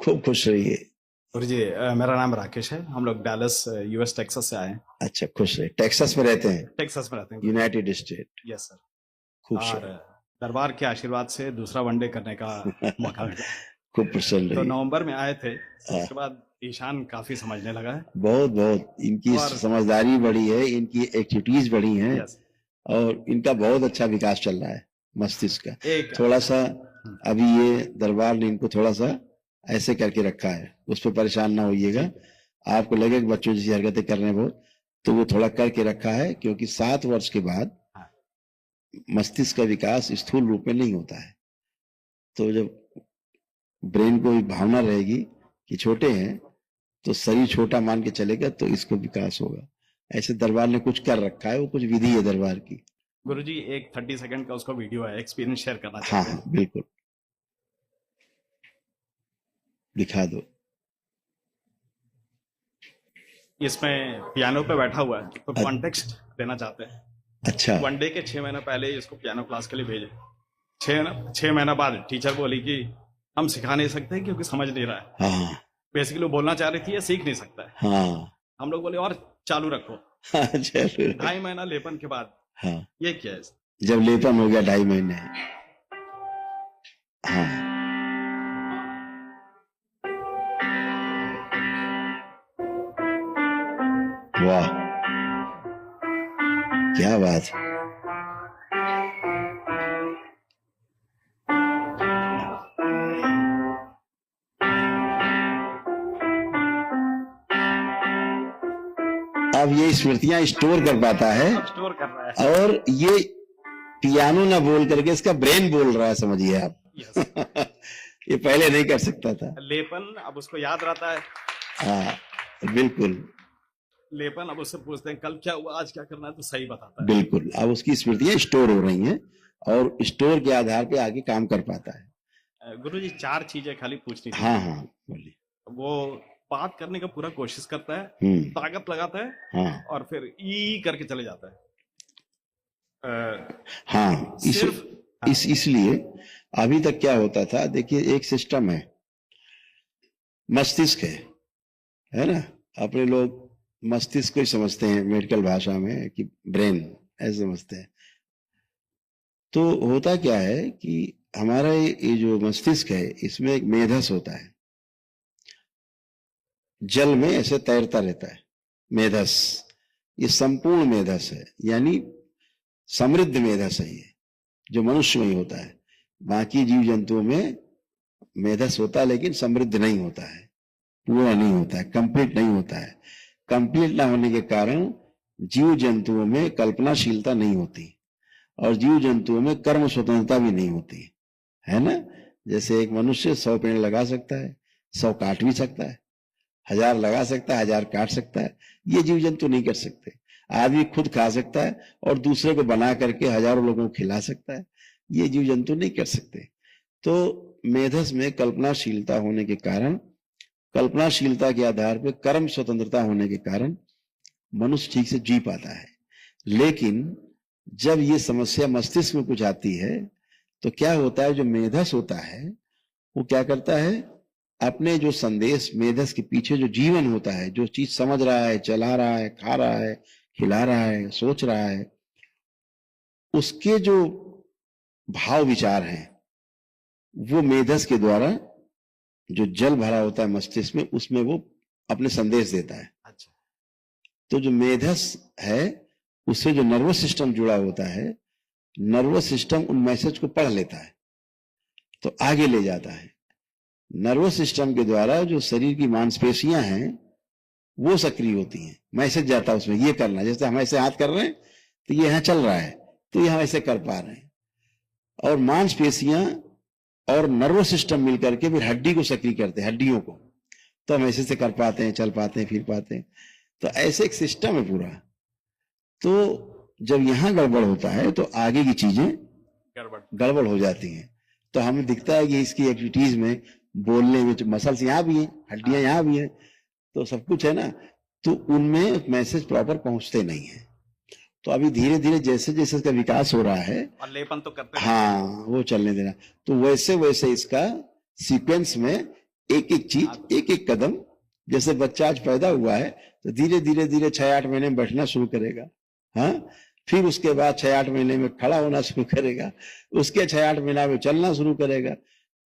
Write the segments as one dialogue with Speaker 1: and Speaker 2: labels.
Speaker 1: खूब खुश रहिए।
Speaker 2: गुरु जी, मेरा नाम राकेश है। हम लोग डैलस यूएस टेक्सास से आए हैं।
Speaker 1: अच्छा, खुश रहे। टेक्सास में रहते हैं?
Speaker 2: टेक्सास में रहते हैं।
Speaker 1: United state.
Speaker 2: Yes sir.
Speaker 1: खुश
Speaker 2: और दरबार के आशीर्वाद से दूसरा वनडे करने का मौका मिला।
Speaker 1: खूब प्रसन्न
Speaker 2: तो
Speaker 1: रहिए।
Speaker 2: नवंबर में आए थे, उसके बाद ईशान काफी समझने लगा है।
Speaker 1: बहुत बहुत इनकी
Speaker 2: और-
Speaker 1: समझदारी बढ़ी है, इनकी एक्टिविटीज बढ़ी हैं।
Speaker 2: यस।
Speaker 1: और इनका बहुत अच्छा विकास चल रहा है मस्तिष्क का।
Speaker 2: एक
Speaker 1: थोड़ा सा अभी ये दरबार ने इनको थोड़ा सा ऐसे करके रखा है, उस पर परेशान ना होइएगा। आपको लगे कि बच्चों जैसी हरकतें कर रहे हैं बहुत, तो वो थोड़ा करके रखा है, क्योंकि 7 वर्ष के बाद मस्तिष्क का विकास स्थूल रूप में नहीं होता है। तो जब ब्रेन को भावना रहेगी कि छोटे हैं, तो शरीर छोटा मान के चलेगा, तो इसको विकास होगा। ऐसे दरबार ने कुछ कर रखा है, वो कुछ विधि है दरबार की।
Speaker 2: गुरुजी, एक 30 सेकंड का उसका वीडियो है, एक्सपीरियंस शेयर करना
Speaker 1: हाँ
Speaker 2: चाहते हैं।
Speaker 1: हाँ बिल्कुल, दिखा दो।
Speaker 2: इसमें पियानो पे बैठा हुआ है, तो कॉन्टेक्स्ट देना चाहते हैं।
Speaker 1: अच्छा,
Speaker 2: वनडे के 6 महीने पहले इसको पियानो क्लास के लिए भेजे। 6 महीना बाद टीचर बोली कि हम सिखा नहीं सकते क्योंकि समझ नहीं रहा है।
Speaker 1: हाँ
Speaker 2: बेसिकली वो बोलना चाह रही थी, ये सीख नहीं सकता है।
Speaker 1: हाँ
Speaker 2: हम लोग बोले और चालू रखो।
Speaker 1: हाँ, जरूर।
Speaker 2: 2.5 महीना लेपन के बाद
Speaker 1: हाँ,
Speaker 2: ये क्या है?
Speaker 1: जब लेपन हो गया 2.5 महीने। हाँ, वाह, क्या बात है। अब ये स्मृतियां स्टोर कर पाता है,
Speaker 2: स्टोर कर रहा है।
Speaker 1: और ये पियानो ना बोल करके इसका ब्रेन बोल रहा है, समझिए आप।
Speaker 2: यस।
Speaker 1: ये पहले नहीं कर सकता था।
Speaker 2: लेपन अब उसको याद रहता है।
Speaker 1: हाँ बिल्कुल
Speaker 2: लेपन अब उससे पूछते हैं कल क्या हुआ, आज क्या करना है, तो सही बताता है।
Speaker 1: बिल्कुल, अब उसकी स्मृतियां स्टोर हो रही हैं, और स्टोर के आधार पे आगे काम कर पाता है।
Speaker 2: गुरुजी, 4 चीजें खाली पूछनी थी।
Speaker 1: हाँ हाँ बोलिए।
Speaker 2: वो बात करने का पूरा कोशिश करता है, ताकत लगाता है,
Speaker 1: हाँ
Speaker 2: और फिर ई करके चले जाता है।
Speaker 1: हाँ,
Speaker 2: सिर्फ
Speaker 1: इसलिए अभी तक क्या होता था, देखिए एक सिस्टम है, मस्तिष्क है ना। अपने लोग मस्तिष्क को ही समझते हैं मेडिकल भाषा में कि ब्रेन, ऐसे समझते हैं। तो होता क्या है कि हमारा ये जो मस्तिष्क है, इसमें एक मेधस होता है, जल में ऐसे तैरता रहता है मेधस। ये संपूर्ण मेधस है, यानी समृद्ध मेधस है ये, जो मनुष्य में ही होता है। बाकी जीव जंतुओं में मेधस होता है, लेकिन समृद्ध नहीं होता है, पूरा नहीं होता है, कंप्लीट नहीं होता है। कंप्लीट ना होने के कारण जीव जंतुओं में कल्पनाशीलता नहीं होती, और जीव जंतुओं में कर्म स्वतंत्रता भी नहीं होती है ना। जैसे एक मनुष्य 100 पेड़ लगा सकता है, 100 काट भी सकता है, 1000 लगा सकता है, 1000 काट सकता है। ये जीव जंतु नहीं कर सकते। आदमी खुद खा सकता है और दूसरे को बना करके हजारों लोगों को खिला सकता है, ये जीव जंतु नहीं कर सकते। तो मेधस में कल्पनाशीलता होने के कारण, कल्पनाशीलता के आधार पर कर्म स्वतंत्रता होने के कारण मनुष्य ठीक से जी पाता है। लेकिन जब ये समस्या मस्तिष्क में कुछ आती है, तो क्या होता है, जो मेधस होता है वो क्या करता है, अपने जो संदेश, मेधस के पीछे जो जीवन होता है, जो चीज समझ रहा है, चला रहा है, खा रहा है, खिला रहा है, सोच रहा है, उसके जो भाव विचार हैं, वो मेधस के द्वारा, जो जल भरा होता है मस्तिष्क में, उसमें वो अपने संदेश देता है।
Speaker 2: अच्छा।
Speaker 1: तो जो मेधस है, उससे जो नर्वस सिस्टम जुड़ा होता है, नर्वस सिस्टम उन मैसेज को पढ़ लेता है, तो आगे ले जाता है। नर्वस सिस्टम के द्वारा जो शरीर की मांसपेशियां हैं वो सक्रिय होती हैं, मैसेज जाता है उसमें, ये करना। जैसे हम ऐसे हाथ कर रहे हैं, तो ये यहां चल रहा है, तो ये हम ऐसे कर पा रहे हैं। और मांसपेशियां और नर्वस सिस्टम मिलकर के फिर हड्डी को सक्रिय करते हैं, हड्डियों को, तो हम ऐसे से कर पाते हैं, चल पाते हैं, फिर पाते हैं। तो ऐसे एक सिस्टम है पूरा। तो जब यहां गड़बड़ होता है, तो आगे की चीजें गड़बड़ हो जाती हैं। तो हमें दिखता है कि इसकी एक्टिविटीज में, बोलने में, मसल्स यहाँ भी हैं, हड्डियां यहाँ भी हैं, तो सब कुछ है ना, तो उनमें मैसेज प्रॉपर पहुंचते नहीं है। तो अभी धीरे धीरे जैसे जैसे इसका विकास हो रहा है,
Speaker 2: और लेपन तो करते हैं।
Speaker 1: हाँ, वो चलने देना, तो वैसे वैसे इसका सीक्वेंस में एक एक चीज, एक एक कदम। जैसे बच्चा आज पैदा हुआ है तो धीरे धीरे धीरे 6-8 महीने में बैठना शुरू करेगा, हाँ, फिर उसके बाद 6-8 महीने में खड़ा होना शुरू करेगा, उसके 6-8 महीना में चलना शुरू करेगा,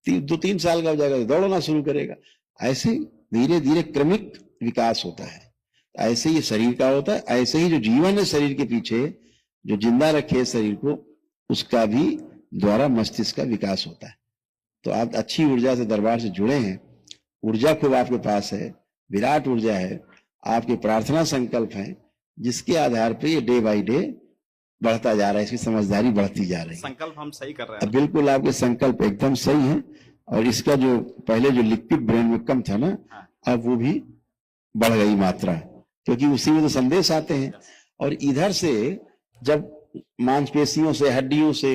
Speaker 1: 2-3 साल का हो जाएगा तो दौड़ना शुरू करेगा। ऐसे धीरे धीरे क्रमिक विकास होता है। ऐसे ही शरीर का होता है, ऐसे ही जो जीवन है शरीर के पीछे, जो जिंदा रखे शरीर को, उसका भी द्वारा मस्तिष्क का विकास होता है। तो आप अच्छी ऊर्जा से दरबार से जुड़े हैं, ऊर्जा खूब आपके पास है, विराट ऊर्जा है, आपके प्रार्थना संकल्प हैं, जिसके आधार पर ये डे बाय डे बढ़ता जा रहा है, इसकी समझदारी बढ़ती जा रही है।
Speaker 2: संकल्प हम सही कर रहे हैं।
Speaker 1: बिल्कुल आपके संकल्प एकदम सही है। और इसका जो पहले जो लिक्विड ब्रेन में कम था ना, अब वो भी बढ़ गई मात्रा, क्योंकि उसी में तो संदेश आते हैं। और इधर से जब मांसपेशियों से, हड्डियों से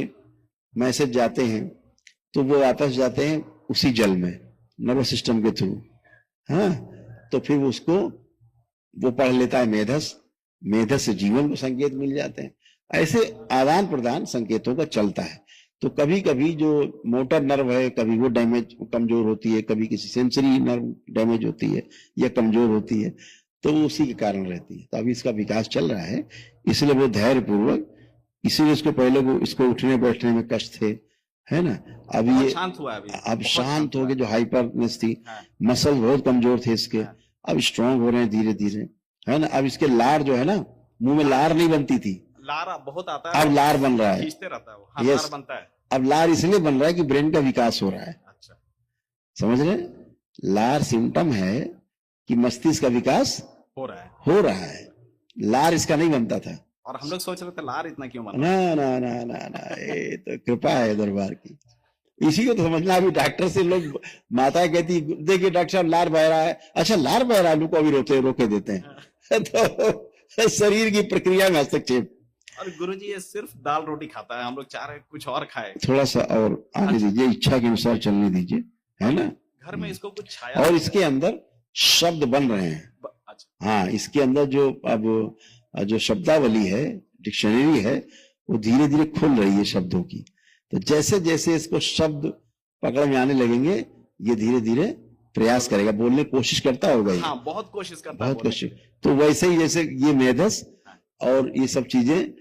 Speaker 1: मैसेज जाते हैं तो वो वापस जाते हैं उसी जल में, नर्वस सिस्टम के थ्रू, हाँ, तो फिर उसको वो पढ़ लेता है मेधस, मेधस से जीवन को संकेत मिल जाते हैं। ऐसे आदान प्रदान संकेतों का चलता है। तो कभी कभी जो मोटर नर्व है, कभी वो डैमेज, कमजोर होती है, कभी किसी सेंसरी नर्व डैमेज होती है या कमजोर होती है, तो वो उसी के कारण रहती है। तो अभी इसका विकास चल रहा है, इसलिए वो धैर्य पूर्वक, इसीलिए उसको पहले वो इसको उठने बैठने में कष्ट थे, है ना, अभी ये
Speaker 2: शांत हुआ,
Speaker 1: अब शांत हो गए। जो हाइपरनेस थी,
Speaker 2: हाँ।
Speaker 1: मसल बहुत कमजोर थे इसके,
Speaker 2: हाँ।
Speaker 1: अब स्ट्रांग हो रहे हैं धीरे धीरे, है ना। अब इसके लार जो है ना, मुंह में लार नहीं बनती थी,
Speaker 2: लार बहुत आता है,
Speaker 1: अब लार बन रहा है,
Speaker 2: खींचते रहता है वो, हाँ,
Speaker 1: यस,
Speaker 2: लार बनता है।
Speaker 1: अब लार इसलिए बन रहा है कि ब्रेन का विकास हो रहा है।
Speaker 2: अच्छा,
Speaker 1: समझ रहे, लार सिम्टम है कि मस्तिष्क का विकास
Speaker 2: हो रहा है,
Speaker 1: हो रहा है। लार इसका नहीं बनता था।
Speaker 2: और हम लोग सोच रहे थे लार इतना क्यों बन
Speaker 1: ना ना ना ना ना, ये तो कृपा है दरबार की। इसी को तो समझना। अभी डॉक्टर से लोग, माताएं कहती देखिए डॉक्टर साहब लार बह रहा है, अच्छा लार बह रहा है, लोग को अभी रोके देते हैं। तो शरीर की प्रक्रिया में हस्तक्षेप।
Speaker 2: और गुरुजी ये सिर्फ दाल रोटी खाता है, हम लोग चाह रहे हैं कुछ और खाए।
Speaker 1: थोड़ा सा और आने दीजिए, इच्छा के अनुसार चलने दीजिए, है ना।
Speaker 2: घर में इसको कुछ छाया,
Speaker 1: और इसके अंदर शब्द बन रहे हैं।
Speaker 2: अच्छा,
Speaker 1: हाँ, इसके अंदर जो अब जो शब्दावली है, डिक्शनरी है, वो धीरे धीरे खुल रही है शब्दों की। तो जैसे जैसे इसको शब्द पकड़ में आने लगेंगे, ये धीरे धीरे प्रयास करेगा, बोलने की कोशिश करता होगा ये।
Speaker 2: हाँ, बहुत कोशिश करता है,
Speaker 1: बहुत कोशिश। तो वैसे ही जैसे ये मेधस और ये सब चीजें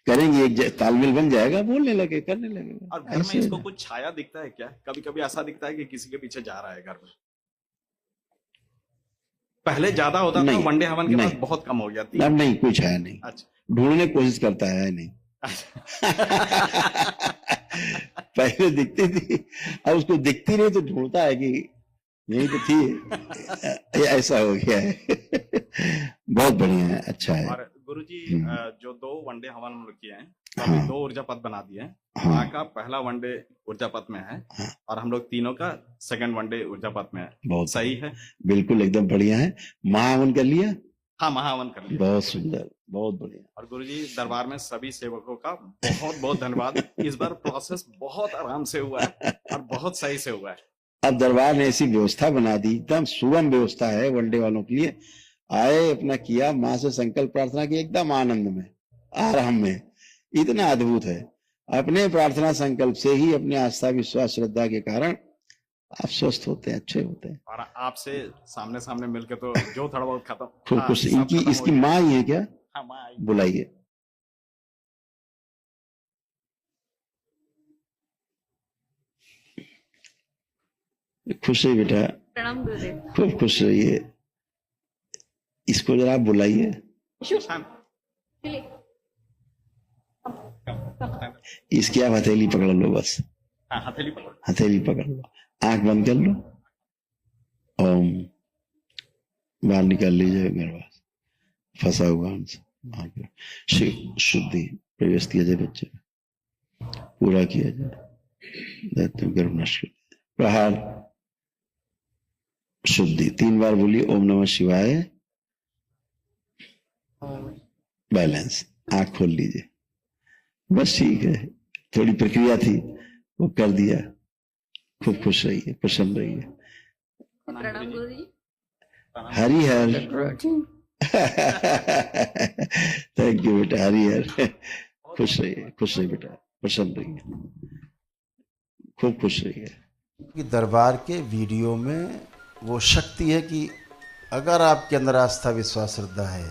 Speaker 1: करेंगे, एक तालमेल बन जाएगा, बोलने लगे, करने लगेगा।
Speaker 2: और घर में इसको कुछ छाया दिखता है क्या? कभी कभी ऐसा दिखता है कि किसी के पीछे जा रहा है घर में। पहले ज्यादा होता था, वनडे हवन के बाद बहुत कम हो गया थी।
Speaker 1: अब नहीं, कुछ है नहीं।
Speaker 2: अच्छा,
Speaker 1: ढूंढने की कोशिश करता है नहीं। पहले दिखती थी, अब उसको दिखती नहीं तो ढूंढता है कि यही तो थी। ऐसा हो गया है। बहुत बढ़िया है, अच्छा है।
Speaker 2: और गुरुजी जो 2 वनडे हवन हम लोग किए हैं, तो
Speaker 1: हाँ।
Speaker 2: अभी 2 ऊर्जा पथ बना दिए हैं।
Speaker 1: हाँ।
Speaker 2: वहाँ का पहला वनडे ऊर्जा पथ में है,
Speaker 1: हाँ।
Speaker 2: और हम लोग तीनों का सेकंड वनडे ऊर्जा पथ में है।
Speaker 1: बहुत
Speaker 2: सही है,
Speaker 1: बिल्कुल एकदम बढ़िया है। महाहवन कर लिया?
Speaker 2: हाँ, महाहवन कर लिया।
Speaker 1: बहुत सुंदर, बहुत बढ़िया।
Speaker 2: और गुरुजी दरबार में सभी सेवकों का बहुत बहुत धन्यवाद। इस बार प्रोसेस बहुत आराम से हुआ है और बहुत सही से हुआ है।
Speaker 1: अब दरबार ने ऐसी व्यवस्था बना दी, एकदम सुगम व्यवस्था है वनडे वालों के लिए। आए, अपना किया, माँ से संकल्प प्रार्थना की, एकदम आनंद में, आराम में। इतना अद्भुत है। अपने प्रार्थना संकल्प से ही, अपने आस्था विश्वास श्रद्धा के कारण आप स्वस्थ होते हैं, अच्छे होते हैं।
Speaker 2: और आपसे सामने सामने मिलकर तो जो थोड़ा बहुत खत्म,
Speaker 1: खूब
Speaker 2: हाँ,
Speaker 1: खुश।
Speaker 2: सब
Speaker 1: इनकी
Speaker 2: खत्म हो
Speaker 1: इसकी
Speaker 2: गया।
Speaker 1: माँ ही है क्या?
Speaker 2: हाँ, माँ आई।
Speaker 1: बुलाइए। खुश है बेटा,
Speaker 3: प्रणाम गुरुदेव।
Speaker 1: खूब खुश रहिए। इसको जरा आप बुलाइए। इसकी आप हथेली पकड़ लो बस।
Speaker 2: हाँ, हथेली पकड़।
Speaker 1: हथेली पकड़ लो, आंख बंद कर लो, ओम बाहर निकाल लीजिए मेरे पास फंसा हुआ हमसे। शुद्धि प्रवेश किया जाए, बच्चे पूरा किया जाए, गर्भ नष्ट प्रहार शुद्धि। 3 बार बोलिए ओम नमः शिवाय। बैलेंस। आंख खोल लीजिए, बस ठीक है। थोड़ी प्रक्रिया थी, वो कर दिया। खूब खुश रहिए, प्रसन्न रहिए।
Speaker 3: प्रणाम गुरुजी।
Speaker 1: हरि हर। थैंक यू बेटा, हरि हर। खुश रहिए, खुश रहिए बेटा, प्रसन्न रहिए, खूब खुश रहिए। कि दरबार के वीडियो में वो शक्ति है कि अगर आपके अंदर आस्था विश्वास श्रद्धा है,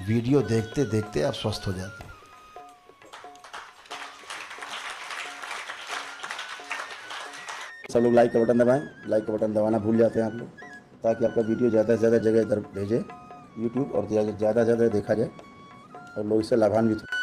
Speaker 1: वीडियो देखते देखते आप स्वस्थ हो जाते हैं।
Speaker 4: सब लोग लाइक का बटन दबाएं, लाइक का बटन दबाना भूल जाते हैं आप लोग, ताकि आपका वीडियो ज़्यादा से ज़्यादा जगह इधर भेजे यूट्यूब और ज़्यादा से ज़्यादा देखा जाए और लोग इससे लाभान्वित हो।